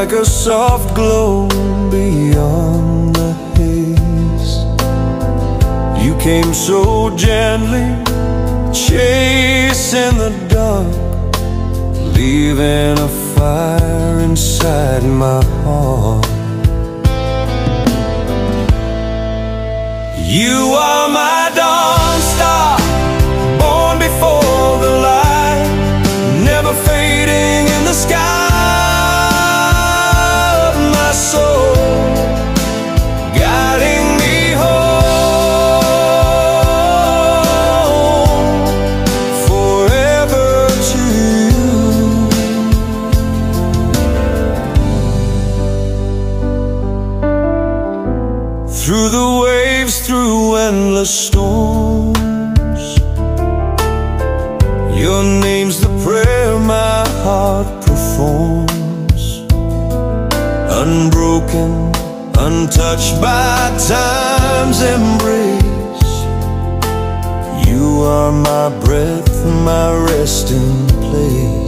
like a soft glow beyond the haze. You came so gently, chasing the dark, leaving a fire inside my heart. You are my dawn star, born before the light, never fading in the sky of my soul, guiding me home, forever to you. Through the waves, through endless storms, your name's the prayer my heart performs. Unbroken, untouched by time's embrace, you are my breath, my resting place.